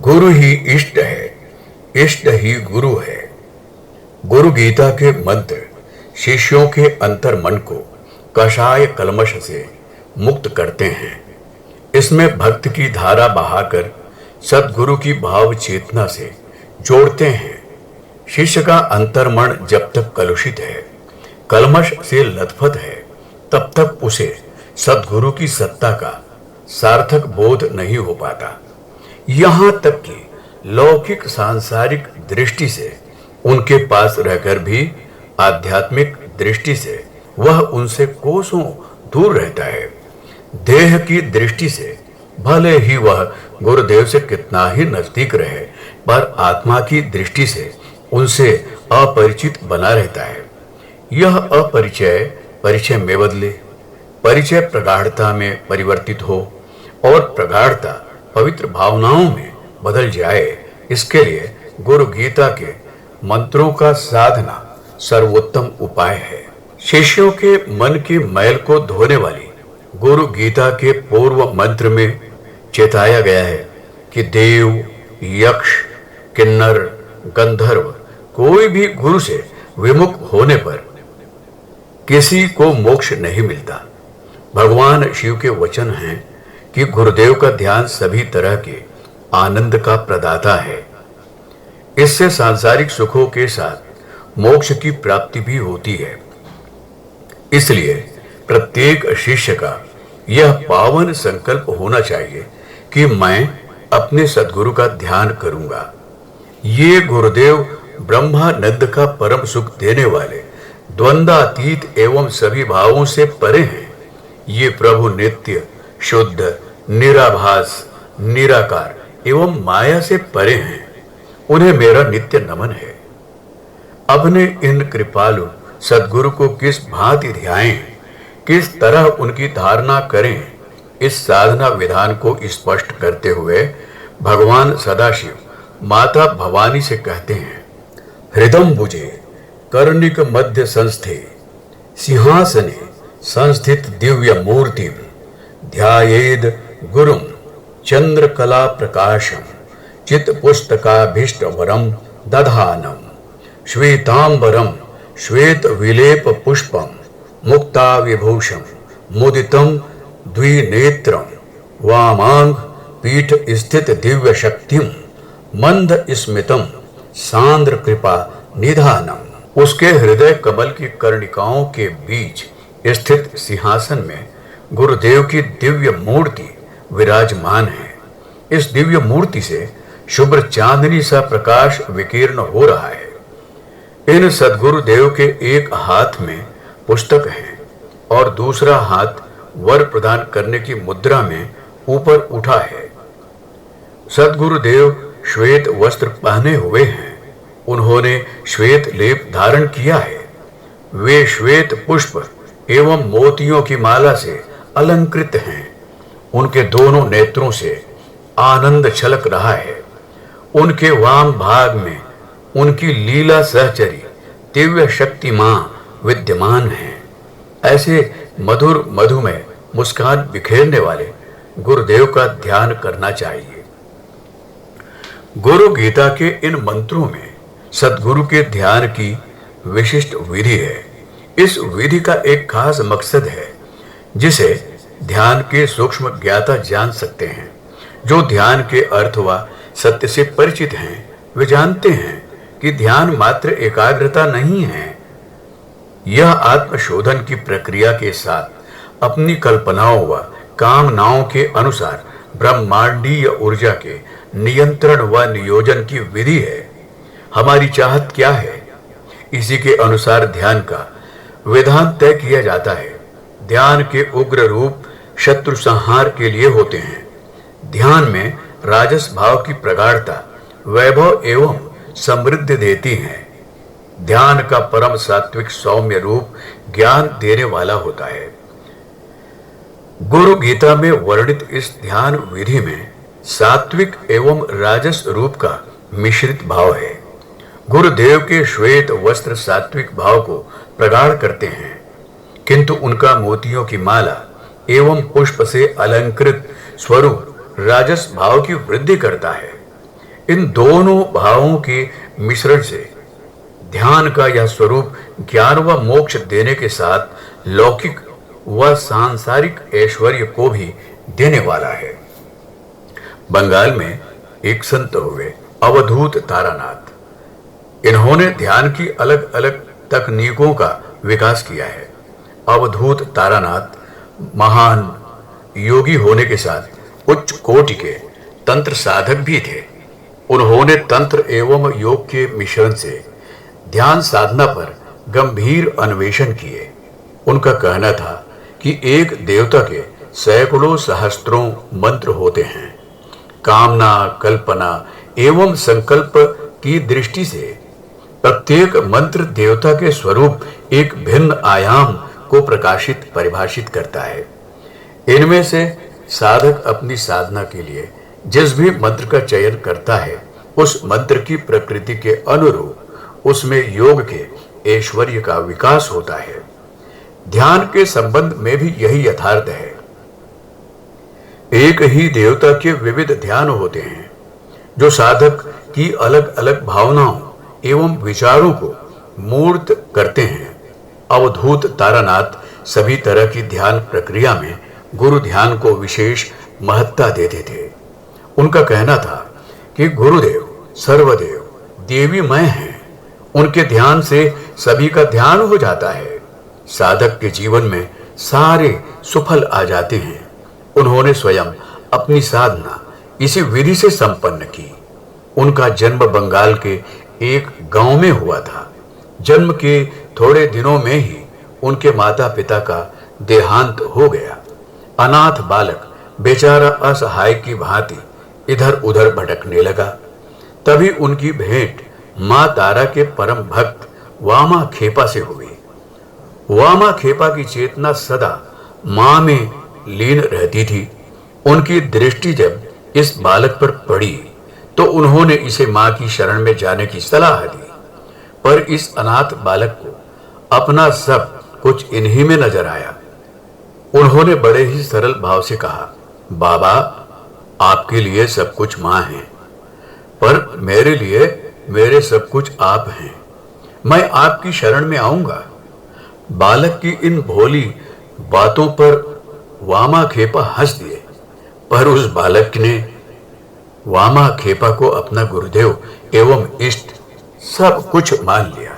गुरु ही इष्ट है, इष्ट ही गुरु है। गुरु गीता के मंत्र शिष्यों के अंतर मन को कषाय कल्मष से मुक्त करते हैं। इसमें भक्त की धारा बहाकर सद्गुरु की भाव चेतना से जोड़ते हैं। शिष्य का अंतर्मन जब तक कलुषित है, कल्मष से लथपथ है, तब तक उसे सद्गुरु की सत्ता का सार्थक बोध नहीं हो पाता। यहां तक कि लौकिक सांसारिक दृष्टि से उनके पास रहकर भी आध्यात्मिक दृष्टि से वह उनसे कोसों दूर रहता है। देह की दृष्टि से भले ही वह गुरुदेव से कितना ही नजदीक रहे, पर आत्मा की दृष्टि से उनसे अपरिचित बना रहता है। यह अपरिचय परिचय में बदले, परिचय प्रगाढ़ता में परिवर्तित हो और प्रगाढ़ता पवित्र भावनाओं में बदल जाए, इसके लिए गुरु गीता के मंत्रों का साधना सर्वोत्तम उपाय है। शिष्यों के मन की मैल को धोने वाली गुरु गीता के पूर्व मंत्र में चेताया गया है कि देव, यक्ष, किन्नर, गंधर्व कोई भी गुरु से विमुख होने पर किसी को मोक्ष नहीं मिलता। भगवान शिव के वचन हैं कि गुरुदेव का ध्यान सभी तरह के आनंद का प्रदाता है। इससे सांसारिक सुखों के साथ मोक्ष की प्राप्ति भी होती है। इसलिए प्रत्येक शिष्य का यह पावन संकल्प होना चाहिए कि मैं अपने सद्गुरु का ध्यान करूंगा। ये गुरुदेव ब्रह्मानंद का परम सुख देने वाले, द्वंद्वातीत एवं सभी भावों से परे हैं। ये प्रभु नित्य, शुद्ध, निराभास, निराकार एवं माया से परे हैं। उन्हें मेरा नित्य नमन है। अपने इन कृपालु सद्गुरु को किस भांति ध्याएं, किस तरह उनकी धारणा करें, इस साधना विधान को स्पष्ट करते हुए भगवान सदाशिव माता भवानी से कहते हैं, हृदम्बुजे कर्णिक मध्य संस्थे सिंहासने संस्थित दिव्य मूर्ति ध्यायेद गुरुम चंद्रकला प्रकाशम चित पुस्तकाभीष्ट वरम दधानम श्वेतांबरम श्वेत विलेप पुष्पम मुक्ता विभूषम मुदितम द्विनेत्रम वामांग पीठ स्थित दिव्य शक्तिम मंद स्मितम सांद्र कृपा निधानम। उसके हृदय कमल की कर्णिकाओं के बीच स्थित सिंहासन में गुरुदेव की दिव्य मूर्ति विराजमान है। इस दिव्य मूर्ति से शुभ्र चांदनी सा प्रकाश विकीर्ण हो रहा है। इन सद्गुरु देव के एक हाथ में पुस्तक है और दूसरा हाथ वर प्रदान करने की मुद्रा में ऊपर उठा है। सद्गुरु देव श्वेत वस्त्र पहने हुए हैं। उन्होंने श्वेत लेप धारण किया है। वे श्वेत पुष्प एवं मोतियों की माला से अलंकृत हैं। उनके दोनों नेत्रों से आनंद छलक रहा है। उनके वाम भाग में उनकी लीला सहचरी दिव्य शक्ति मां विद्यमान है। ऐसे मधुर मधुमय मुस्कान बिखेरने वाले गुरुदेव का ध्यान करना चाहिए। गुरु गीता के इन मंत्रों में सद्गुरु के ध्यान की विशिष्ट विधि है। इस विधि का एक खास मकसद है जिसे ध्यान के सूक्ष्म ज्ञाता जान सकते हैं। जो ध्यान के अर्थ व सत्य से परिचित हैं, वे जानते हैं कि ध्यान मात्र एकाग्रता नहीं है। यह आत्मशोधन की प्रक्रिया के साथ अपनी कल्पनाओं व कामनाओं के अनुसार ब्रह्मांडीय ऊर्जा के नियंत्रण व नियोजन की विधि है। हमारी चाहत क्या है, इसी के अनुसार ध्यान का विधान तय किया जाता है। ध्यान के उग्र रूप शत्रु संहार के लिए होते हैं। ध्यान में राजस भाव की प्रगाढ़ता वैभव एवं समृद्धि देती है। ध्यान का परम सात्विक सौम्य रूप ज्ञान देने वाला होता है। गुरु गीता में वर्णित इस ध्यान विधि में सात्विक एवं राजस रूप का मिश्रित भाव है। गुरुदेव के श्वेत वस्त्र सात्विक भाव को प्रगाढ़ करते हैं, किंतु उनका मोतियों की माला एवं पुष्प से अलंकृत स्वरूप राजस भाव की वृद्धि करता है। इन दोनों भावों के मिश्रण से ध्यान का यह स्वरूप ज्ञान व मोक्ष देने के साथ लौकिक व सांसारिक ऐश्वर्य को भी देने वाला है। बंगाल में एक संत हुए अवधूत तारानाथ। इन्होंने ध्यान की अलग अलग तकनीकों का विकास किया है। अवधूत तारानाथ महान योगी होने के साथ उच्च कोटि के तंत्र साधक भी थे। उन्होंने तंत्र एवं योग के मिश्रण से ध्यान साधना पर गंभीर अन्वेषण किए। उनका कहना था कि एक देवता के सैकड़ों सहस्त्रों मंत्र होते हैं। कामना, कल्पना एवं संकल्प की दृष्टि से प्रत्येक मंत्र देवता के स्वरूप एक भिन्न आयाम को परिभाषित करता है। इनमें से साधक अपनी साधना के लिए जिस भी मंत्र का चयन करता है, उस मंत्र की प्रकृति के अनुरूप उसमें योग के ऐश्वर्य का विकास होता है। ध्यान के संबंध में भी यही यथार्थ है। एक ही देवता के विविध ध्यान होते हैं, जो साधक की अलग अलग भावनाओं एवं विचारों को मूर्त करते हैं। अवधूत तारानाथ सभी तरह की ध्यान प्रक्रिया में गुरु ध्यान को विशेष महत्ता देते थे। उनका कहना था कि गुरुदेव सर्वदेव देवीमय हैं। उनके ध्यान से सभी का ध्यान हो जाता है। साधक के जीवन में सारे सुफल आ जाते हैं। उन्होंने स्वयं अपनी साधना इसी विधि से संपन्न की। उनका जन्म बंगाल के एक गांव में हुआ था। जन्म के थोड़े दिनों में ही उनके माता पिता का देहांत हो गया। अनाथ बालक बेचारा असहाय की भांति इधर उधर भटकने लगा। तभी उनकी भेंट मां तारा के परम भक्त वामा खेपा से हुई। वामा खेपा की चेतना सदा मां में लीन रहती थी। उनकी दृष्टि जब इस बालक पर पड़ी तो उन्होंने इसे मां की शरण में जाने की सलाह दी। पर इस अनाथ बालक को अपना सब कुछ इन्हीं में नजर आया। उन्होंने बड़े ही सरल भाव से कहा, बाबा आपके लिए सब कुछ मां है, पर मेरे लिए मेरे सब कुछ आप हैं। मैं आपकी शरण में आऊंगा। बालक की इन भोली बातों पर वामा खेपा हंस दिए, पर उस बालक ने वामा खेपा को अपना गुरुदेव एवं इष्ट सब कुछ मान लिया।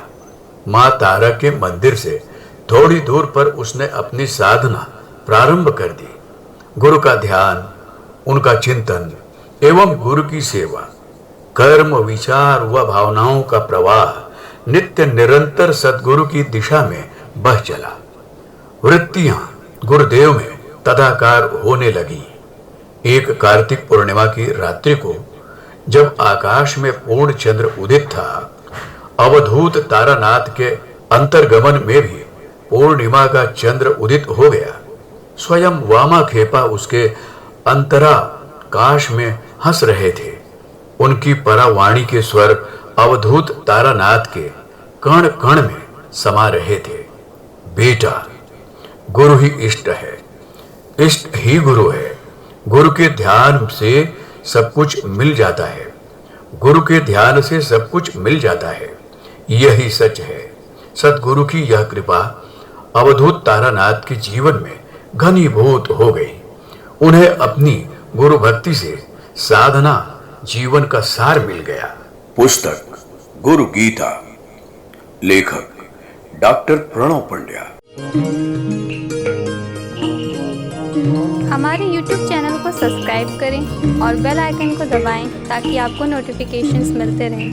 मां तारा के मंदिर से थोड़ी दूर पर उसने अपनी साधना प्रारंभ कर दी। गुरु का ध्यान, उनका चिंतन एवं गुरु की सेवा, कर्म, विचार व भावनाओं का प्रवाह नित्य निरंतर सद्गुरु की दिशा में बह चला। वृत्तियां गुरुदेव में तदाकार होने लगी। एक कार्तिक पूर्णिमा की रात्रि को जब आकाश में पूर्ण चंद्र उदित था, अवधूत तारानाथ के अंतर्गमन में भी पूर्णिमा का चंद्र उदित हो गया। स्वयं वामा खेपा उसके अंतराकाश में हंस रहे थे। उनकी परावाणी के स्वर अवधूत तारानाथ के कण कण में समा रहे थे। बेटा, गुरु ही इष्ट है, इष्ट ही गुरु है। गुरु के ध्यान से सब कुछ मिल जाता है। गुरु के ध्यान से सब कुछ मिल जाता है। यही सच है। सतगुरु की यह कृपा अवधूत तारानाथ के जीवन में घनीभूत हो गई। उन्हें अपनी गुरु भक्ति से साधना जीवन का सार मिल गया। पुस्तक गुरु गीता, लेखक डॉक्टर प्रणव पंड्या। हमारे YouTube चैनल को सब्सक्राइब करें और बेल आइकन को दबाएं ताकि आपको नोटिफिकेशंस मिलते रहें।